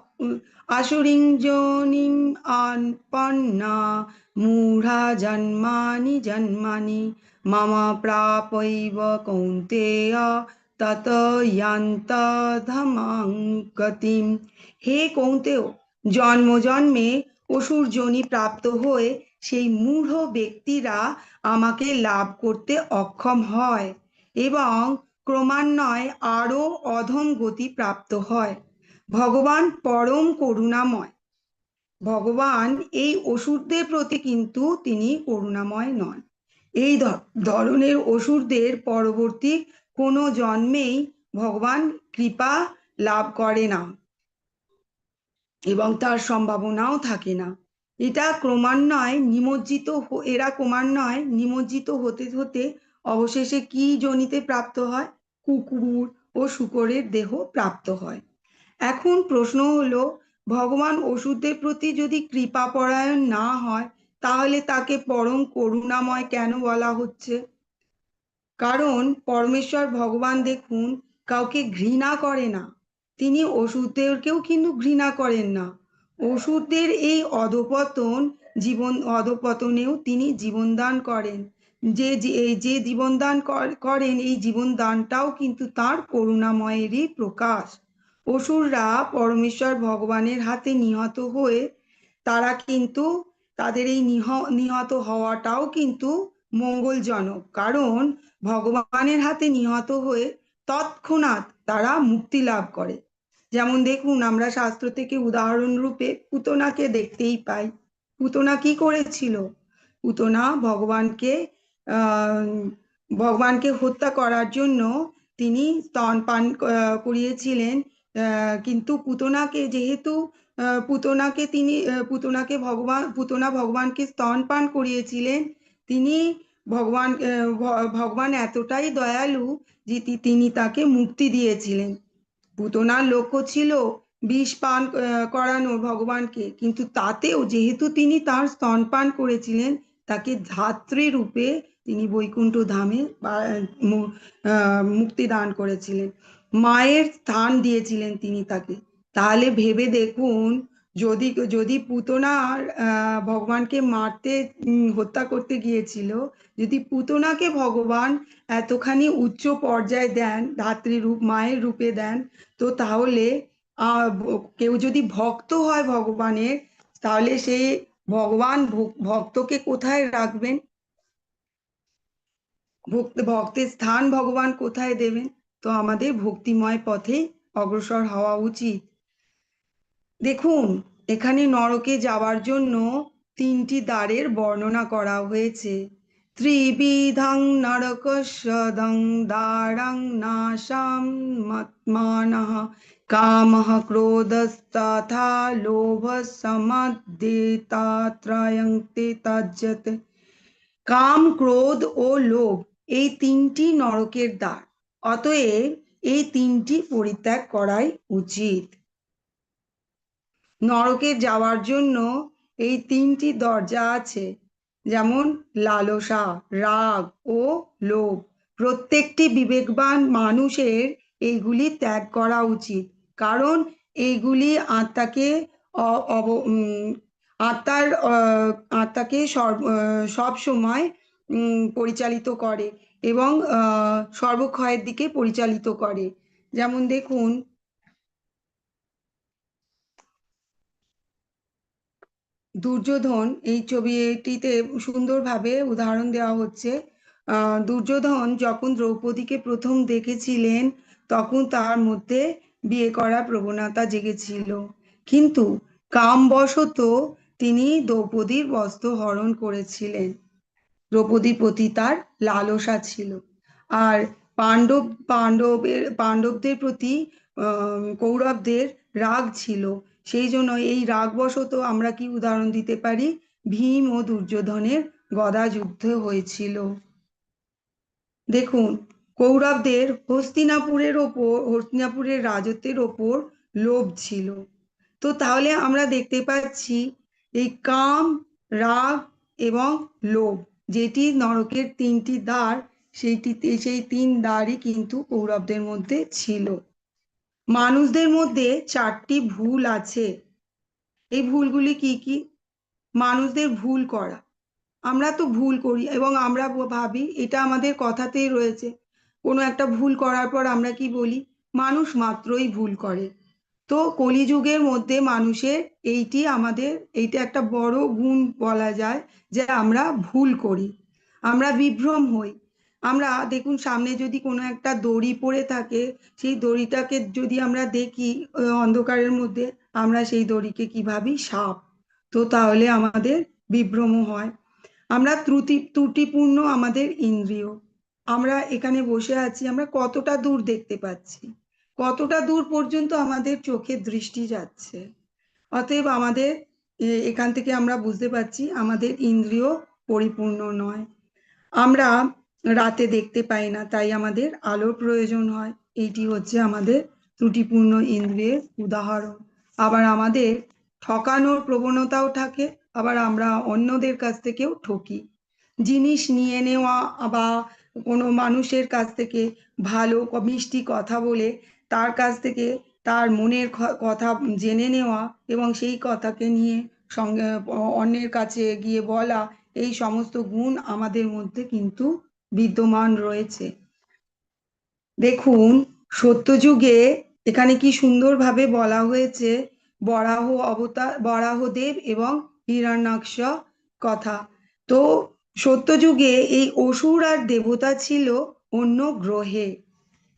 আসুরিং যোনিম আনপন্না মূঢ়া জন্মানি জন্মানি মামা প্রাপৈব কৌন্তেয় তত ইয়ান্তধমাং গতিম। হে কৌন্তেয়, জন্ম জন্মে অসুর যোনি প্রাপ্ত হয়ে সেই মূঢ় ব্যক্তিরা আমাকে লাভ করতে অক্ষম হয় এবং ক্রমান্বয়ে আরো অধম গতি প্রাপ্ত হয়। ভগবান পরম করুণাময়। ভগবান এই অসুরদের প্রতি কিন্তু তিনি করুণাময় নন। এই ধরনের অসুরদের পরবর্তী কোনো জন্মেই ভগবান কৃপা লাভ করে না এবং তার সম্ভাবনাও থাকে না। এরা ক্রমান্বয়ে নিমজ্জিত হতে হতে অবশেষে কি যোনিতে প্রাপ্ত হয়? কুকুর ও শূকরের দেহ প্রাপ্ত হয়। এখন প্রশ্ন হলো, ভগবান অসুরদের প্রতি যদি কৃপাপরায়ণ না হয়, তাহলে তাকে পরম করুণাময় কেন বলা হচ্ছে? কারণ পরমেশ্বর ভগবান দেখুন কাউকে ঘৃণা করে না। তিনি অসুরদেরকেও কিন্তু ঘৃণা করেন না। অসুরদের এই অধপতনেও তিনি জীবনদান করেন। যে জীবনদান করেন, এই জীবনদানটাও কিন্তু তার করুণাময়েরই প্রকাশ। অসুররা পরমেশ্বর ভগবানের হাতে নিহত হয়ে তারা কিন্তু তাদের এই নিহত হওয়াটাও কিন্তু মঙ্গলজনক, কারণ ভগবানের হাতে নিহত হয়ে তৎক্ষণাৎ তারা মুক্তি লাভ করে। যেমন দেখুন, আমরা শাস্ত্র থেকে উদাহরণ রূপে পুতনাকে দেখতেই পাই। পুতনা কি করেছিল? পুতনা আহ ভগবানকে হত্যা করার জন্য তিনি স্তনপান করিয়েছিলেন। কিন্তু পুতনা ভগবানকে স্তনপান করিয়েছিলেন। তিনি ভগবান এতটাই দয়ালু যে তিনি তাকে মুক্তি দিয়েছিলেন। পুতনার লক্ষ্য ছিল বিষ পান করানো ভগবানকে, কিন্তু তাতেও যেহেতু তিনি তার স্তনপান করেছিলেন, তাকে ধাত্রী রূপে তিনি বৈকুণ্ঠ ধামে মুক্তি দান করেছিলেন। মায়ের স্থান দিয়েছিলেন তিনি তাকে। তাহলে ভেবে দেখুন, যদি যদি পুতনার ভগবানকে হত্যা করতে গিয়েছিল, যদি পুতনাকে ভগবান এতখানি উচ্চ পর্যায়ে দেন, ধাত্রী রূপ মায়ের রূপে দেন, তো তাহলে কেউ যদি ভক্ত হয় ভগবানের, তাহলে সে ভগবান ভক্তকে কোথায় রাখবেন? ভক্তের স্থান ভগবান কোথায় দেবেন? তো আমাদের ভক্তিময় পথে অগ্রসর হওয়া উচিত। দেখুন, এখানে নরকে যাওয়ার জন্য তিনটি দ্বারের বর্ণনা করা হয়েছে। ত্রিবিধং নরকস্যদং দ্বারং নাশাম মানঃ কামঃ ক্রোধস্তথা লোভः সমদ্বিতাত্রয়ং त्यজ্যতে। কাম, ক্রোধ ও লোভ, এই তিনটি নরকের দ্বার। অতএব এই তিনটি পরিত্যাগ করাই উচিত। নরকে যাওয়ার জন্য এই তিনটি দরজা আছে, যেমন লালসা, রাগ ও লোভ। প্রত্যেকটি বিবেকবান মানুষের এইগুলি ত্যাগ করা উচিত, কারণ এইগুলি আত্মাকে অ- অব- উম, আত্মার আত্মাকে সব সময় পরিচালিত করে এবং সর্বক্ষয়ের দিকে পরিচালিত করে। যেমন দেখুন, দুর্যোধন, এই ছবিটিতে সুন্দরভাবে উদাহরণ দেওয়া হচ্ছে। দুর্যোধন যখন দ্রৌপদীকে প্রথম দেখেছিলেন, তখন তার মধ্যে বিয়ে করার প্রবণতা জেগেছিল, কিন্তু কামবশত তিনি দ্রৌপদীর বস্ত্র হরণ করেছিলেন। দ্রৌপদীর প্রতি তার লালসা ছিল। আর পাণ্ডবদের প্রতি কৌরবদের রাগ ছিল। সেই জন্য এই রাগবশত আমরা কি উদাহরণ দিতে পারি? ভীম ও দুর্যোধনের গদা যুদ্ধ হয়েছিল। দেখুন, কৌরবদের হস্তিনাপুরের রাজত্বের ওপর লোভ ছিল। তো তাহলে আমরা দেখতে পাচ্ছি এই কাম, রাগ এবং লোভ, যেটি নরকের তিনটি দ্বার, সেই তিন দ্বারই কিন্তু কৌরবদের মধ্যে ছিল। মানুষদের মধ্যে চারটি ভুল আছে। এই ভুলগুলি কি কি? মানুষদের ভুল করা, আমরা তো ভুল করি এবং আমরা ভাবি এটা আমাদের কথাতেই রয়েছে। কোনো একটা ভুল করার পর আমরা কি বলি? মানুষ মাত্রই ভুল করে। তো কলিযুগের মধ্যে মানুষের এইটি আমাদের, এইটা একটা বড় গুণ বলা যায়, যে আমরা ভুল করি, আমরা বিভ্রম হই। আমরা দেখুন, সামনে যদি কোনো একটা দড়ি পড়ে থাকে, সেই দড়িটাকে যদি আমরা দেখি অন্ধকারের মধ্যে, আমরা সেই দড়িকে কি ভাবি? সাপ। তো তাহলে আমাদের বিভ্রম হয়। আমরা ত্রুটিপূর্ণ আমাদের ইন্দ্রিয়। আমরা এখানে বসে আছি, আমরা কতটা দূর দেখতে পাচ্ছি, কতটা দূর পর্যন্ত আমাদের চোখের দৃষ্টি যাচ্ছে। অতএব আমাদের এখান থেকে আমরা বুঝতে পারছি আমাদের ইন্দ্রিয় পরিপূর্ণ নয়। আমরা রাতে দেখতে পাই না, তাই আমাদের আলোর প্রয়োজন হয়। এইটি হচ্ছে আমাদের ত্রুটিপূর্ণ ইন্দ্রিয়ের উদাহরণ। আবার আমাদের ঠকানোর প্রবণতাও থাকে, আবার আমরা অন্যদের কাছ থেকেও ঠকি। জিনিস নিয়ে নেওয়া বা কোনো মানুষের কাছ থেকে ভালো মিষ্টি কথা বলে তার কাছ থেকে তার মনের কথা জেনে নেওয়া এবং সেই কথাকে নিয়ে সঙ্গে অন্যের কাছে গিয়ে বলা, এই সমস্ত গুণ আমাদের মধ্যে কিন্তু বিদ্যমান রয়েছে। দেখুন, সত্যযুগে এখানে কি সুন্দরভাবে বলা হয়েছে বরাহ অবতার, বরাহদেব এবং হিরণ্যাক্ষ কথা। তো সত্যযুগে এই অসুর আর দেবতা ছিল অন্য গ্রহে।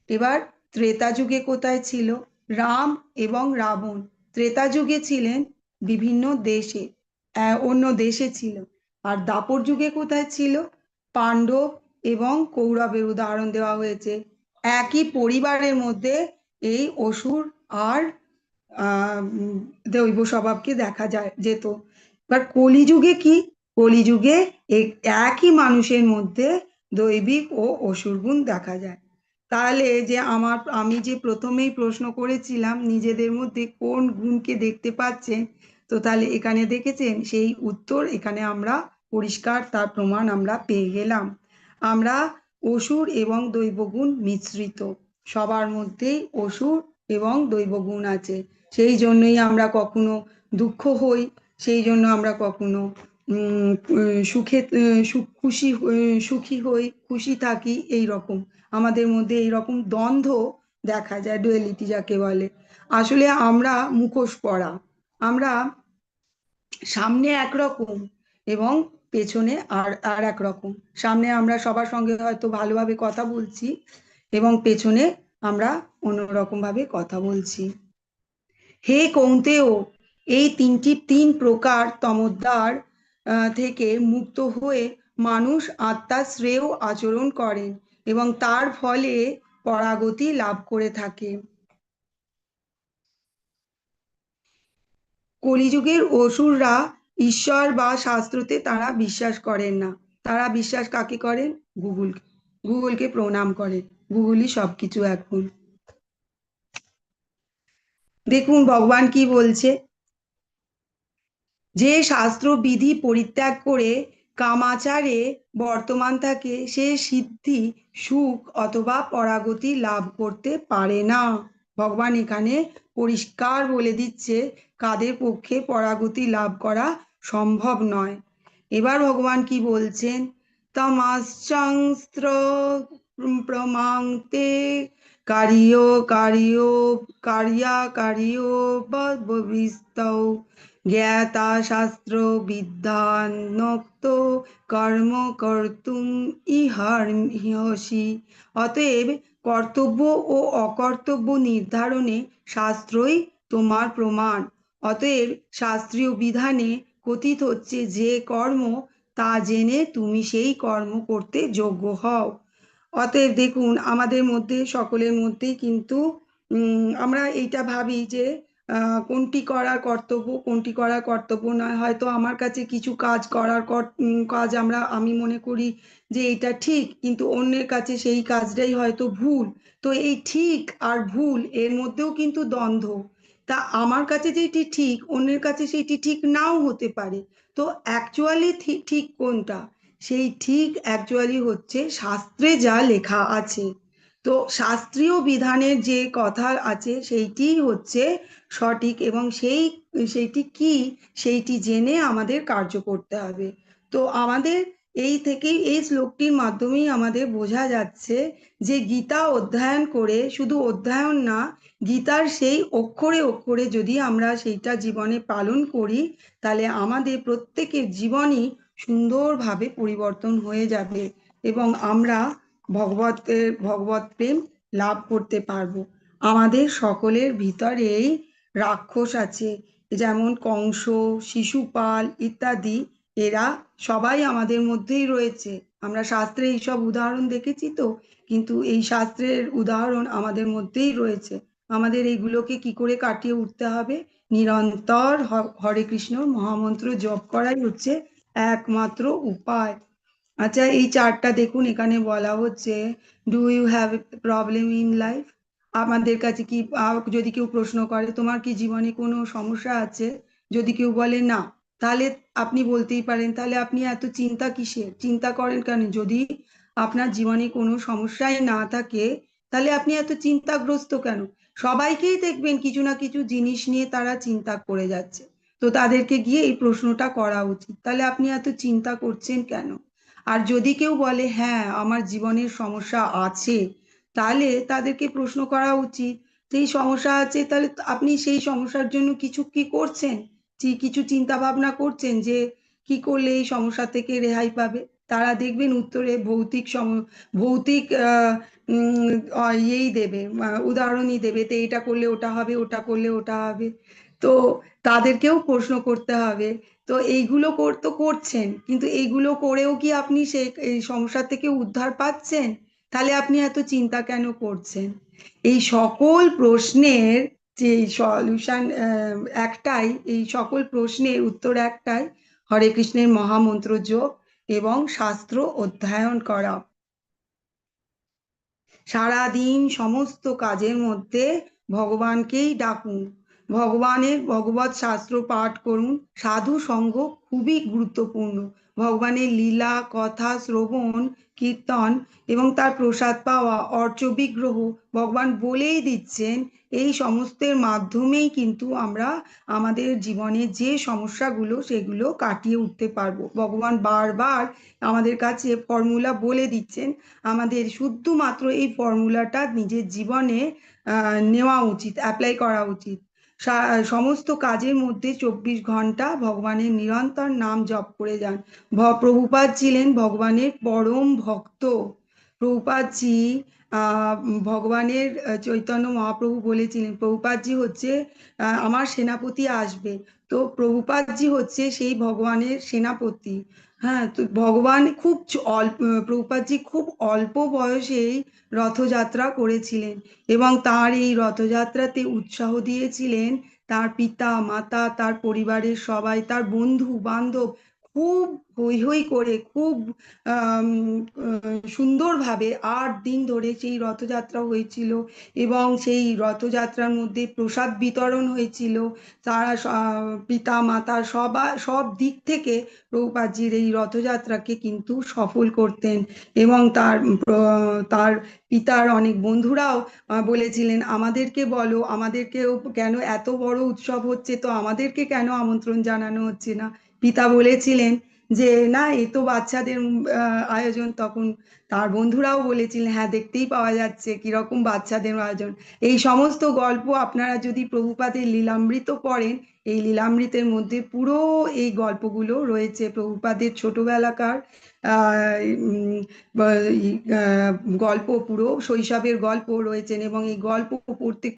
এবার ত্রেতা যুগে কোথায় ছিল? রাম এবং রাবণ ত্রেতা যুগে ছিলেন বিভিন্ন দেশে, অন্য দেশে ছিল। আর দাপর যুগে কোথায় ছিল? পাণ্ডব এবং কৌরবের উদাহরণ দেওয়া হয়েছে। একই পরিবারের মধ্যে এই অসুর আর দৈব স্বভাবকে দেখা যায় যেত। এবার কলিযুগে কি? কলিযুগে একই মানুষের মধ্যে দৈবিক ও অসুর গুণ দেখা যায়। তাহলে যে আমি যে প্রথমেই প্রশ্ন করেছিলাম নিজেদের মধ্যে কোন গুণকে দেখতে পাচ্ছেন, তো তাহলে এখানে দেখেছেন সেই উত্তর এখানে আমরা পরিষ্কার তার প্রমাণ আমরা পেয়ে গেলাম। আমরা অসুর এবং দৈবগুণ মিশ্রিত, সবার মধ্যেই অসুর এবং দৈবগুণ আছে। সেই জন্যই আমরা কখনো দুঃখ হই, সেই জন্য আমরা কখনো সুখে খুশি সুখী হই, খুশি থাকি, এই রকম আমাদের মধ্যে এই রকম দ্বন্দ্ব দেখা যায়, ডুয়েলিটি যাকে বলে। আসলে আমরা মুখোশ পরা, আমরা সামনে একরকম এবং পেছনে আর আর এক রকম। সামনে আমরা সবার সঙ্গে হয়তো ভালোভাবে কথা বলছি এবং পেছনে আমরা অন্যরকম ভাবে কথা বলছি। হে কৌন্তেয়, এই তিন প্রকার তমোদ্দার থেকে মুক্ত হয়ে মানুষ আত্মার শ্রেয় আচরণ করেন এবং তার ফলে পরাগতি লাভ করে থাকে। কলিযুগের অসুররা ঈশ্বর বা শাস্ত্রতে তারা বিশ্বাস করেন না। তারা বিশ্বাস কাকে করেন? গুগল, গুগলকে প্রণাম করেন। গুগলই সবকিছু এখন। দেখুন ভগবান কি বলছে, যে শাস্ত্র বিধি পরিত্যাগ করে কামাচারে বর্তমান থাকে, সে সিদ্ধি, সুখ অথবা পরাগতি লাভ করতে পারে না। ভগবান এখানে পরিষ্কার বলে দিচ্ছে কাদের পক্ষে পরাগতি লাভ করা সম্ভব নয়। এবার ভগবান কি বলছেন? তমাশ্চস্ত্র প্রমাংতে কারিয় কারিয় কারিয়া কারিয় ভবিস্তৌ জ্ঞাতা শাস্ত্র বিদ্যানোক্ত কর্ম কর্তুম ইহার্হসি। অতএব কর্তব্য ও অকর্তব্য নির্ধারণে শাস্ত্রই তোমার প্রমাণ। অতএব শাস্ত্রীয় বিধানে কথিত হচ্ছে যে কর্ম, তা জেনে তুমি সেই কর্ম করতে যোগ্য হও। অতএব দেখুন আমাদের মধ্যে সকলের মধ্যেই কিন্তু আমরা এইটা ভাবি যে কোনটি করার কর্তব্য, কোনটি করার কর্তব্য নয়। হয়তো আমার কাছে কিছু কাজ করার কাজ আমি মনে করি যে এটা ঠিক, কিন্তু অন্যের কাছে সেই কাজটাই হয়তো ভুল। তো এই ঠিক আর ভুল এর মধ্যেও কিন্তু দ্বন্দ্ব। তা আমার কাছে যেটি ঠিক, অন্যের কাছে সেটি ঠিক নাও হতে পারে। তো অ্যাকচুয়ালি ঠিক কোনটা? সেই ঠিক অ্যাকচুয়ালি হচ্ছে শাস্ত্রে যা লেখা আছে। তো শাস্ত্রীয় বিধানের যে কথা আছে সেইটিই হচ্ছে সঠিক, এবং সেইটি কি সেইটি জেনে আমাদের কার্য করতে হবে। তো আমাদের এই থেকেই, এই শ্লোকটির মাধ্যমেই আমাদের বোঝা যাচ্ছে যে গীতা অধ্যয়ন করে, শুধু অধ্যয়ন না, গীতার সেই অক্ষরে অক্ষরে যদি আমরা সেইটা জীবনে পালন করি, তাহলে আমাদের প্রত্যেকের জীবনই সুন্দরভাবে পরিবর্তন হয়ে যাবে, এবং আমরা ভগবত প্রেম লাভ করতে পারবো। আমাদের সকলের ভিতরেই রাক্ষস আছে, যেমন কংস, শিশুপাল ইত্যাদি, এরা সবাই আমাদের মধ্যেই রয়েছে। আমরা শাস্ত্রে এইসব উদাহরণ দেখেছি তো, কিন্তু এই শাস্ত্রের উদাহরণ আমাদের মধ্যেই রয়েছে। আমাদের এইগুলোকে কি করে কাটিয়ে উঠতে হবে? নিরন্তর হরে কৃষ্ণ মহামন্ত্র জপ করাই হচ্ছে একমাত্র উপায়। আচ্ছা, এই চারটা দেখুন, এখানে বলা হচ্ছে, do you have a problem in life? আমাদের কাছে কি, যদি কেউ প্রশ্ন করে তোমার কি জীবনে কোনো সমস্যা আছে, যদি কেউ বলে না, তাহলে আপনি বলতেই পারেন, তাহলে আপনি এত চিন্তা কিসের, চিন্তা করেন কেন? যদি আপনার জীবনে কোনো সমস্যাই না থাকে, তাহলে আপনি এত চিন্তাগ্রস্ত কেন? সবাইকেই দেখবেন কিছু না কিছু জিনিস নিয়ে তারা চিন্তা করে যাচ্ছে। তো তাদেরকে গিয়ে এই প্রশ্নটা করা উচিত, তাহলে আপনি এত চিন্তা করছেন কেন? আর যদি কেউ বলে হ্যাঁ আমার জীবনের সমস্যা আছে, তাহলে তাদেরকে প্রশ্ন করা উচিত, সেই সমস্যা আছে, তাহলে আপনি সেই সমস্যার জন্য কিছু কি করছেন, কিছু চিন্তা ভাবনা করছেন যে কি করলে এই সমস্যা থেকে রেহাই পাবে? তারা দেখবেন উত্তরে ভৌতিক ইয়েই দেবে, উদাহরণই দেবে, তো এটা করলে ওটা হবে, ওটা করলে ওটা হবে। তো তাদেরকেও প্রশ্ন করতে হবে। তো এইগুলো তো করছেন, কিন্তু এইগুলো করেও কি আপনি এই সমস্যা থেকে উদ্ধার পাচ্ছেন? তাহলে আপনি এত চিন্তা কেন করছেন? এই সকল প্রশ্নের যে সলিউশন একটাই, এই সকল প্রশ্নের উত্তর একটাই, হরে কৃষ্ণের মহামন্ত্র জপ এবং শাস্ত্র অধ্যয়ন করা। সারাদিন সমস্ত কাজের মধ্যে ভগবানকেই ডাকুন, ভগবত শাস্ত্র পাঠ করুন। সাধু সঙ্গ খুবই গুরুত্বপূর্ণ। ভগবানের লীলা কথা শ্রবণ কীর্তন এবং তার প্রসাদ পাওয়া, অর্চ বিগ্রহ, ভগবান বলেই দিচ্ছেন এই সমস্তের মাধ্যমেই কিন্তু আমরা আমাদের জীবনে যে সমস্যাগুলো সেগুলো কাটিয়ে উঠতে পারবো। ভগবান বারবার আমাদের কাছে ফর্মুলা বলে দিচ্ছেন, আমাদের শুধুমাত্র এই ফর্মুলাটা নিজের জীবনে নেওয়া উচিত, অ্যাপ্লাই করা উচিত। সমস্ত কাজের মধ্যে 24 ঘন্টা ভগবানের নিরন্তর নাম জপ করে যান। প্রভুপাদ ছিলেন ভগবানের পরম ভক্ত। প্রভুপাদজি ভগবানের চৈতন্য মহাপ্রভু বলেছিলেন, প্রভুপাদজি হচ্ছে আমার সেনাপতি আসবে। তো প্রভুপাদজি হচ্ছে সেই ভগবানের সেনাপতি। হ্যাঁ, তো ভগবান খুব অল্প, প্রভুপাদজি খুব অল্প বয়সেই রথযাত্রা করেছিলেন, এবং তার এই রথযাত্রাতে উৎসাহ দিয়েছিলেন তার পিতা মাতা, তার পরিবারের সবাই, তার বন্ধু বান্ধব। খুব হৈ হৈ করে, খুব সুন্দরভাবে 8 দিন ধরে সেই রথযাত্রা হয়েছিল, এবং সেই রথযাত্রার মধ্যে প্রসাদ বিতরণ হয়েছিল। তারা পিতা মাতা সব দিক থেকে প্রভুপাদজির এই রথযাত্রাকে কিন্তু সফল করতেন। এবং তার পিতার অনেক বন্ধুরাও বলেছিলেন, আমাদেরকে বলো, আমাদেরকেও কেন, এত বড় উৎসব হচ্ছে তো আমাদেরকে কেন আমন্ত্রণ জানানো হচ্ছে না? পিতা বলেছিলেন যে না, এ তো বাচ্চাদের আয়োজন। তখন তার বন্ধুরাও বলেছিলেন হ্যাঁ, দেখতেই পাওয়া যাচ্ছে কিরকম বাচ্চাদের আয়োজন। এই সমস্ত গল্প আপনারা যদি প্রভুপাদের লীলামৃত পড়েন, এই লীলামৃতের মধ্যে পুরো এই গল্পগুলো রয়েছে, প্রভুপাদের ছোটবেলাকার আহ উম, গল্প, পুরো শৈশবের গল্প রয়েছেন, এবং এই গল্প পড়তে